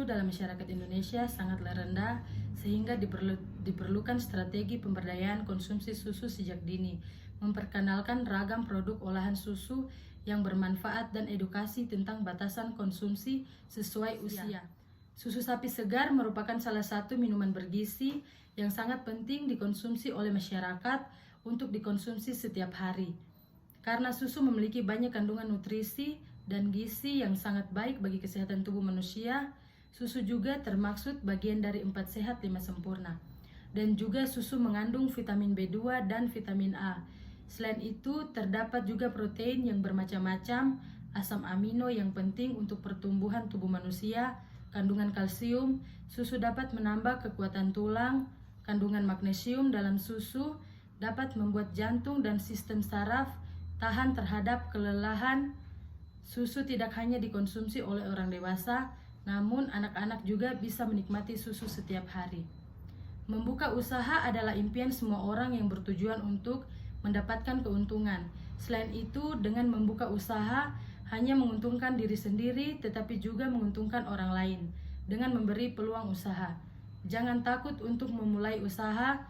dalam masyarakat Indonesia sangatlah rendah sehingga diperlukan strategi pemberdayaan konsumsi susu sejak dini, memperkenalkan ragam produk olahan susu yang bermanfaat dan edukasi tentang batasan konsumsi sesuai usia. Susu sapi segar merupakan salah satu minuman bergizi yang sangat penting dikonsumsi oleh masyarakat untuk dikonsumsi setiap hari. Karena susu memiliki banyak kandungan nutrisi dan gizi yang sangat baik bagi kesehatan tubuh manusia, susu juga termaksud bagian dari 4 sehat 5 sempurna. Dan juga susu mengandung vitamin B2 dan vitamin A. Selain itu, terdapat juga protein yang bermacam-macam, asam amino yang penting untuk pertumbuhan tubuh manusia, kandungan kalsium, susu dapat menambah kekuatan tulang, kandungan magnesium dalam susu dapat membuat jantung dan sistem saraf tahan terhadap kelelahan. Susu tidak hanya dikonsumsi oleh orang dewasa, namun anak-anak juga bisa menikmati susu setiap hari. Membuka usaha adalah impian semua orang yang bertujuan untuk mendapatkan keuntungan. Selain itu, dengan membuka usaha hanya menguntungkan diri sendiri, tetapi juga menguntungkan orang lain dengan memberi peluang usaha. Jangan takut untuk memulai usaha,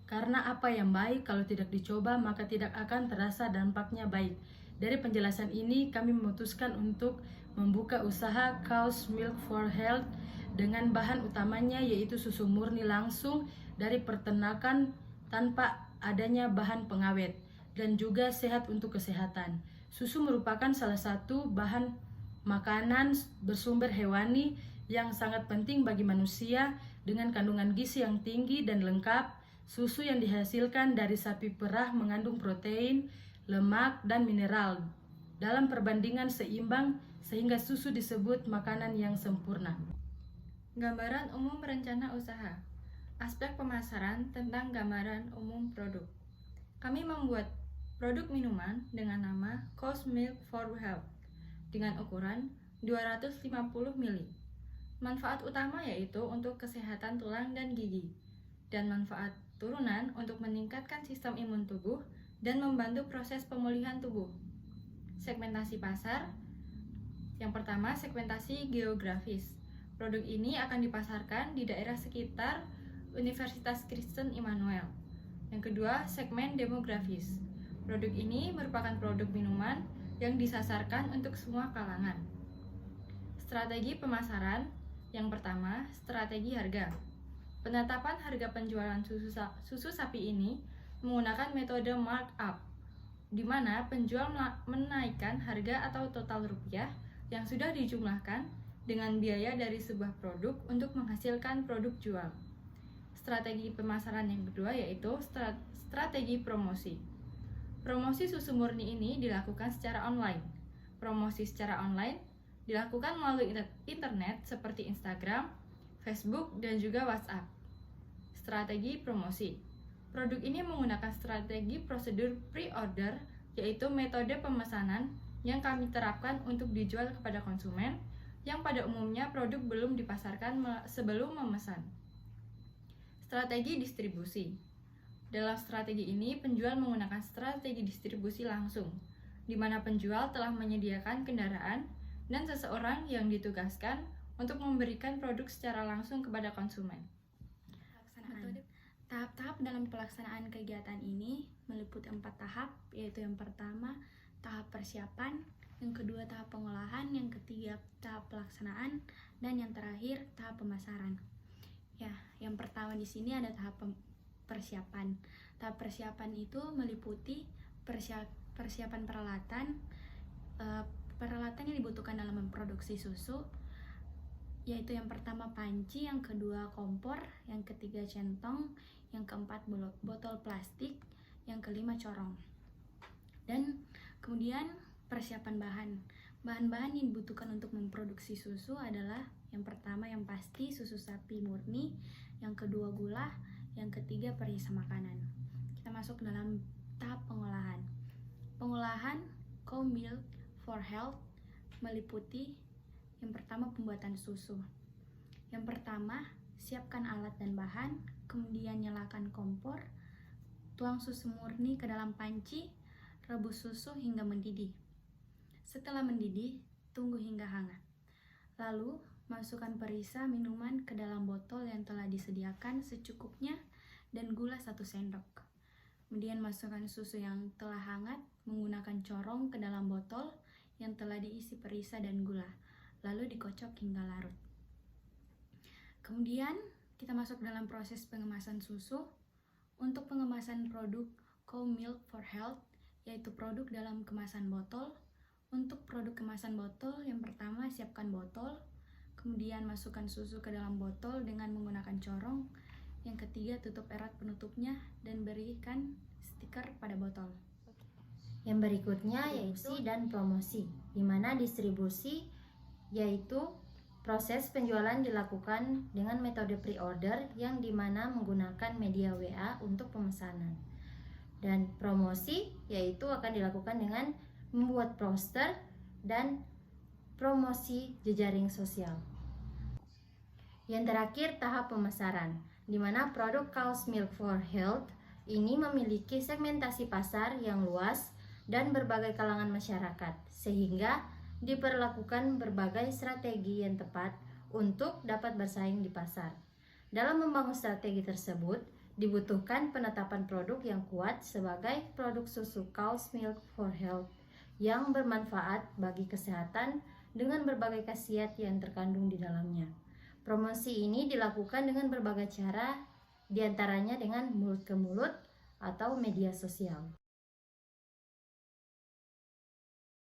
karena apa yang baik kalau tidak dicoba maka tidak akan terasa dampaknya baik. Dari penjelasan ini, kami memutuskan untuk membuka usaha Cow's Milk for Health dengan bahan utamanya yaitu susu murni langsung dari peternakan tanpa adanya bahan pengawet dan juga sehat untuk kesehatan. Susu merupakan salah satu bahan makanan bersumber hewani yang sangat penting bagi manusia dengan kandungan gizi yang tinggi dan lengkap. Susu yang dihasilkan dari sapi perah mengandung protein, lemak, dan mineral dalam perbandingan seimbang sehingga susu disebut makanan yang sempurna. Gambaran umum rencana usaha. Aspek pemasaran tentang gambaran umum produk. Kami membuat produk minuman dengan nama Cow's Milk for Health dengan ukuran 250 ml. Manfaat utama yaitu untuk kesehatan tulang dan gigi, dan manfaat turunan untuk meningkatkan sistem imun tubuh dan membantu proses pemulihan tubuh. Segmentasi pasar. Yang pertama, segmentasi geografis. Produk ini akan dipasarkan di daerah sekitar Universitas Kristen Immanuel. Yang kedua, segmen demografis. Produk ini merupakan produk minuman yang disasarkan untuk semua kalangan. Strategi pemasaran. Yang pertama, strategi harga. Penetapan harga penjualan susu sapi ini menggunakan metode markup, di mana penjual menaikkan harga atau total rupiah yang sudah dijumlahkan dengan biaya dari sebuah produk untuk menghasilkan produk jual. Strategi pemasaran yang kedua yaitu strategi promosi. Promosi susu murni ini dilakukan secara online. Promosi secara online dilakukan melalui internet seperti Instagram, Facebook, dan juga WhatsApp. Strategi promosi. Produk ini menggunakan strategi prosedur pre-order, yaitu metode pemesanan yang kami terapkan untuk dijual kepada konsumen yang pada umumnya produk belum dipasarkan sebelum memesan. Strategi distribusi. Dalam strategi ini, penjual menggunakan strategi distribusi langsung, di mana penjual telah menyediakan kendaraan dan seseorang yang ditugaskan untuk memberikan produk secara langsung kepada konsumen. Tahap-tahap dalam pelaksanaan kegiatan ini meliputi 4 tahap, yaitu yang pertama tahap persiapan, yang kedua tahap pengolahan, yang ketiga tahap pelaksanaan, dan yang terakhir tahap pemasaran. Ya, yang pertama di sini ada tahap persiapan. Tahap persiapan itu meliputi persiapan peralatan yang dibutuhkan dalam memproduksi susu, yaitu yang pertama panci, yang kedua kompor, yang ketiga centong, yang keempat botol plastik, yang kelima corong. Dan kemudian persiapan bahan. Bahan-bahan yang dibutuhkan untuk memproduksi susu adalah yang pertama yang pasti susu sapi murni, yang kedua gula, yang ketiga perisa makanan. Kita masuk dalam tahap pengolahan. Pengolahan Cow's Milk for Health meliputi yang pertama pembuatan susu. Yang pertama, siapkan alat dan bahan, kemudian nyalakan kompor, tuang susu murni ke dalam panci, rebus susu hingga mendidih. Setelah mendidih, tunggu hingga hangat. Lalu, Masukkan perisa minuman ke dalam botol yang telah disediakan secukupnya dan gula 1 sendok. Kemudian masukkan susu yang telah hangat menggunakan corong ke dalam botol yang telah diisi perisa dan gula, lalu dikocok hingga larut. Kemudian kita masuk dalam proses pengemasan susu. Untuk pengemasan produk Cow Milk for Health, yaitu produk dalam kemasan botol. Untuk produk kemasan botol, yang pertama siapkan botol, kemudian masukkan susu ke dalam botol dengan menggunakan corong. Yang ketiga, tutup erat penutupnya dan berikan stiker pada botol. Yang berikutnya yaitu dan promosi, di mana distribusi yaitu proses penjualan dilakukan dengan metode pre-order yang dimana menggunakan media WA untuk pemesanan. Dan promosi yaitu akan dilakukan dengan membuat poster dan promosi jejaring sosial. Yang terakhir, tahap pemasaran, di mana produk Cow's Milk for Health ini memiliki segmentasi pasar yang luas dan berbagai kalangan masyarakat, sehingga diperlakukan berbagai strategi yang tepat untuk dapat bersaing di pasar. Dalam membangun strategi tersebut, dibutuhkan penetapan produk yang kuat sebagai produk susu Cow's Milk for Health yang bermanfaat bagi kesehatan dengan berbagai khasiat yang terkandung di dalamnya. Promosi ini dilakukan dengan berbagai cara, diantaranya dengan mulut ke mulut atau media sosial.